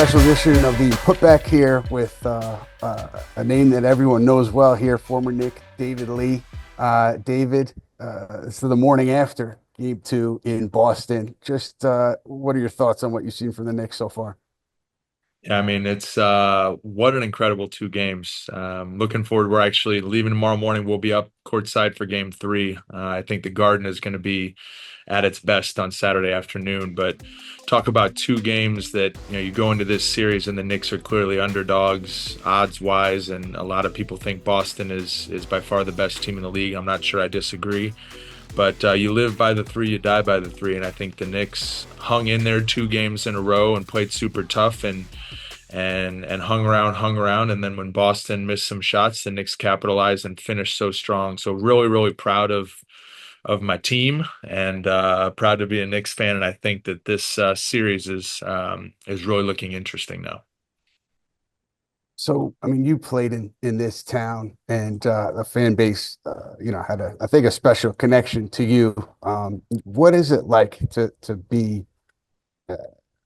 special edition of the Putback here with a name that everyone knows well here, former Nick David Lee. David, this is the morning after game 2 in Boston. Just what are your thoughts on what you've seen from the Knicks so far? Yeah, I mean, it's what an incredible 2 games. Looking forward. We're actually leaving tomorrow morning. We'll be up courtside for game 3. I think the Garden is going to be at its best on Saturday afternoon. But talk about 2 games that you go into this series, and the Knicks are clearly underdogs odds wise, and a lot of people think Boston is by far the best team in the league. I'm not sure I disagree. But you live by the three, you die by the three, and I think the Knicks hung in there 2 games in a row and played super tough and hung around, and then when Boston missed some shots, the Knicks capitalized and finished so strong. So really, really proud of my team and proud to be a Knicks fan, and I think that this series is really looking interesting now. So, I mean, you played in this town, and the fan base, had I think, a special connection to you. What is it like to be? uh,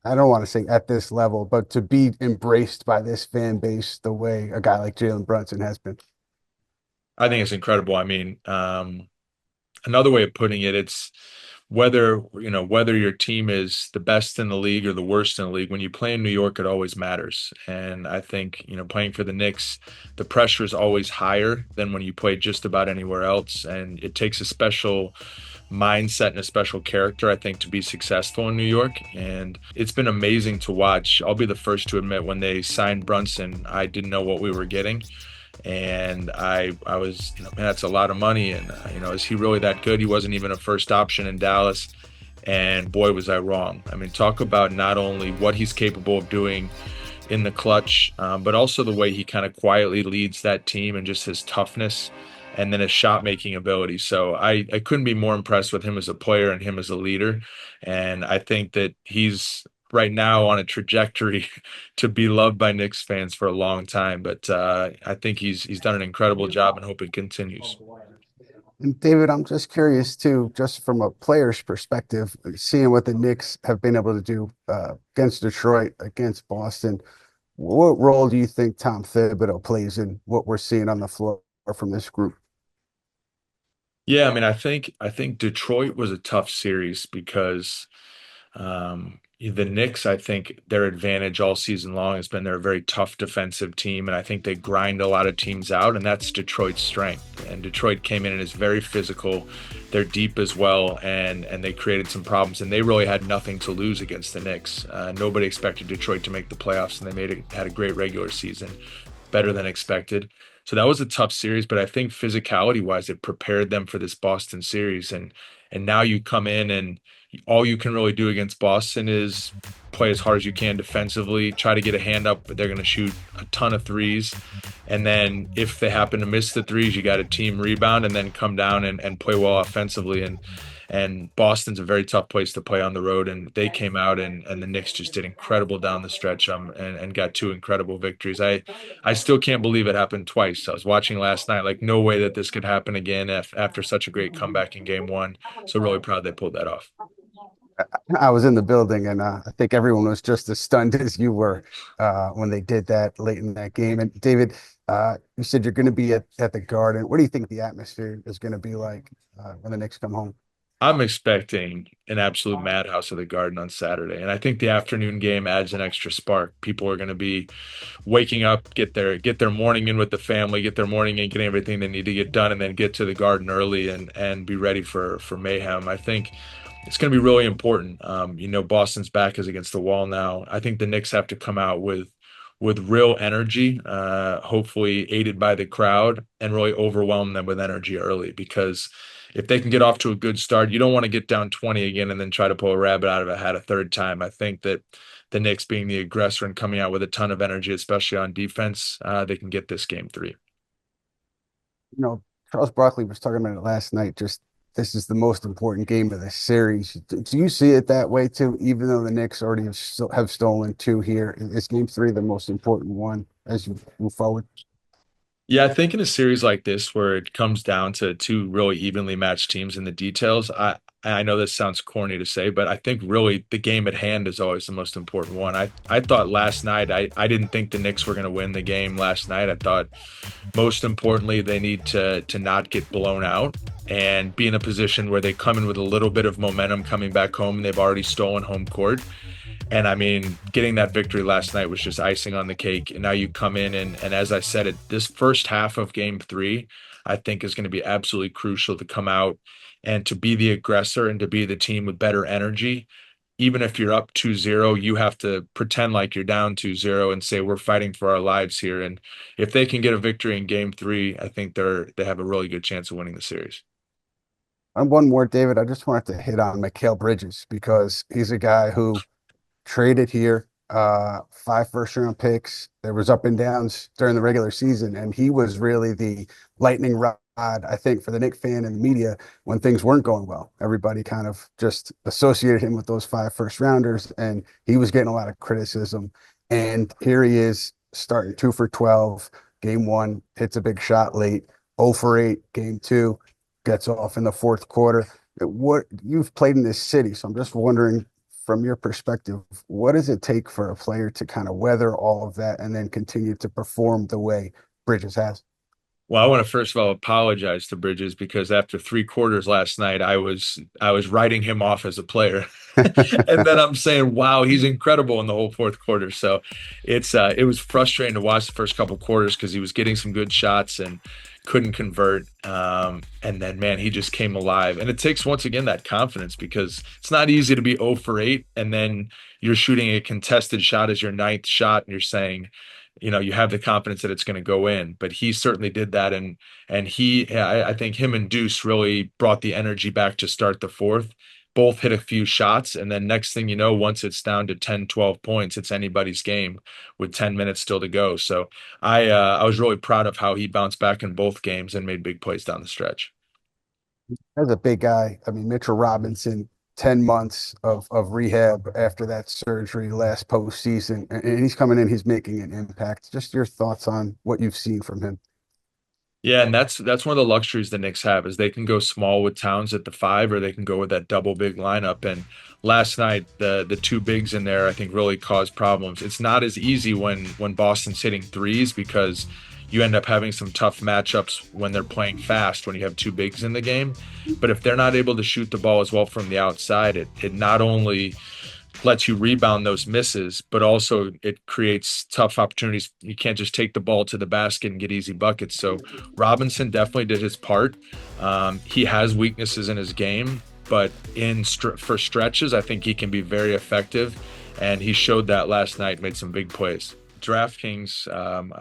I don't want to say at this level, but to be embraced by this fan base the way a guy like Jalen Brunson has been? I think it's incredible. I mean, another way of putting it, it's whether your team is the best in the league or the worst in the league. When you play in New York, it always matters. And I think playing for the Knicks, the pressure is always higher than when you play just about anywhere else, and it takes a special mindset and a special character, I think, to be successful in New York. And it's been amazing to watch. I'll be the first to admit, when they signed Brunson, I didn't know what we were getting. And I was, man, that's a lot of money. And, is he really that good? He wasn't even a first option in Dallas. And boy, was I wrong. I mean, talk about not only what he's capable of doing in the clutch, but also the way he kind of quietly leads that team and just his toughness and then his shot making ability. So I couldn't be more impressed with him as a player and him as a leader. And I think that he's right now on a trajectory to be loved by Knicks fans for a long time. But I think he's done an incredible job and hope it continues. And David, I'm just curious too, just from a player's perspective, seeing what the Knicks have been able to do against Detroit, against Boston. What role do you think Tom Thibodeau plays in what we're seeing on the floor from this group? Yeah, I mean, I think Detroit was a tough series because the Knicks, I think their advantage all season long has been they're a very tough defensive team, and I think they grind a lot of teams out, and that's Detroit's strength. And Detroit came in and is very physical. They're deep as well, and they created some problems, and they really had nothing to lose against the Knicks. Nobody expected Detroit to make the playoffs, and they had a great regular season, better than expected. So that was a tough series, but I think physicality wise, it prepared them for this Boston series, and now you come in and all you can really do against Boston is play as hard as you can defensively, try to get a hand up, but they're going to shoot a ton of threes. And then if they happen to miss the threes, you got a team rebound and then come down and play well offensively. And Boston's a very tough place to play on the road. And they came out and the Knicks just did incredible down the stretch and got 2 incredible victories. I still can't believe it happened twice. I was watching last night, like no way that this could happen again after such a great comeback in game 1. So really proud they pulled that off. I was in the building, and I think everyone was just as stunned as you were when they did that late in that game. And David, you said you're going to be at the Garden. What do you think the atmosphere is going to be like when the Knicks come home? I'm expecting an absolute madhouse of the Garden on Saturday, and I think the afternoon game adds an extra spark. People are going to be waking up, get their morning in with the family, get their morning in, getting everything they need to get done, and then get to the Garden early and be ready for mayhem. I think it's going to be really important. Boston's back is against the wall now. I think the Knicks have to come out with real energy, hopefully aided by the crowd, and really overwhelm them with energy early. Because if they can get off to a good start, you don't want to get down 20 again and then try to pull a rabbit out of a hat a third time. I think that the Knicks, being the aggressor and coming out with a ton of energy, especially on defense, they can get this game 3. You know, Charles Barkley was talking about it last night. Just this is the most important game of the series. Do you see it that way too? Even though the Knicks already have stolen 2 here, is game 3 the most important one as you move forward? Yeah, I think in a series like this where it comes down to 2 really evenly matched teams in the details, I I know this sounds corny to say, but I think really the game at hand is always the most important one. I thought last night, I didn't think the Knicks were going to win the game last night. I thought most importantly, they need to not get blown out and be in a position where they come in with a little bit of momentum coming back home. They've already stolen home court. And I mean, getting that victory last night was just icing on the cake. And now you come in and as I said, this first half of game three, I think is going to be absolutely crucial to come out and to be the aggressor and to be the team with better energy. Even if you're up 2-0, you have to pretend like you're down 2-0 and say we're fighting for our lives here. And if they can get a victory in game three, I think they have a really good chance of winning the series. And one more, David, I just wanted to hit on Mikal Bridges because he's a guy who traded here, 5 first-round picks. There was up and downs during the regular season, and he was really the lightning rod, I think, for the Knicks fan and the media when things weren't going well. Everybody kind of just associated him with those 5 first-rounders, and he was getting a lot of criticism. And here he is starting 2 for 12, game one, hits a big shot late, 0 for 8, game two, gets off in the fourth quarter. What you've played in this city, so I'm just wondering from your perspective, what does it take for a player to kind of weather all of that and then continue to perform the way Bridges has? Well, I want to first of all apologize to Bridges because after 3 quarters last night, I was writing him off as a player, and then I'm saying, "Wow, he's incredible in the whole fourth quarter." So it was frustrating to watch the first couple quarters because he was getting some good shots and couldn't convert. And then man, he just came alive. And it takes once again that confidence because it's not easy to be 0 for 8 and then you're shooting a contested shot as your ninth shot, and you're saying, you have the confidence that it's going to go in, but he certainly did that. And I think him and Deuce really brought the energy back to start the fourth. Both hit a few shots. And then next thing you know, once it's down to 10, 12 points, it's anybody's game with 10 minutes still to go. So I was really proud of how he bounced back in both games and made big plays down the stretch. As a big guy, I mean, Mitchell Robinson, 10 months of rehab after that surgery last postseason, and he's coming in, he's making an impact. Just your thoughts on what you've seen from him. Yeah, and that's one of the luxuries the Knicks have is they can go small with Towns at the five, or they can go with that double big lineup. And last night, the two bigs in there, I think, really caused problems. It's not as easy when Boston's hitting threes because you end up having some tough matchups when they're playing fast when you have two bigs in the game. But if they're not able to shoot the ball as well from the outside, it not only lets you rebound those misses, but also it creates tough opportunities. You can't just take the ball to the basket and get easy buckets. So Robinson definitely did his part. He has weaknesses in his game, but for stretches, I think he can be very effective, and he showed that last night. Made some big plays. DraftKings,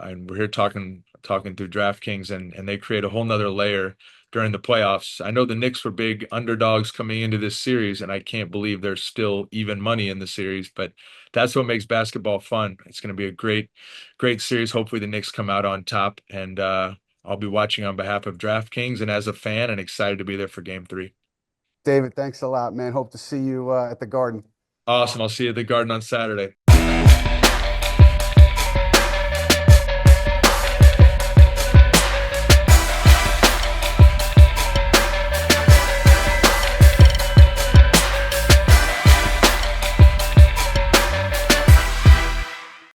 and we're here talking through DraftKings, and they create a whole nother layer during the playoffs. I know the Knicks were big underdogs coming into this series, and I can't believe there's still even money in the series, but that's what makes basketball fun. It's going to be a great, great series. Hopefully the Knicks come out on top, and I'll be watching on behalf of DraftKings and as a fan and excited to be there for game three. David, thanks a lot, man. Hope to see you at the Garden. Awesome. I'll see you at the Garden on Saturday.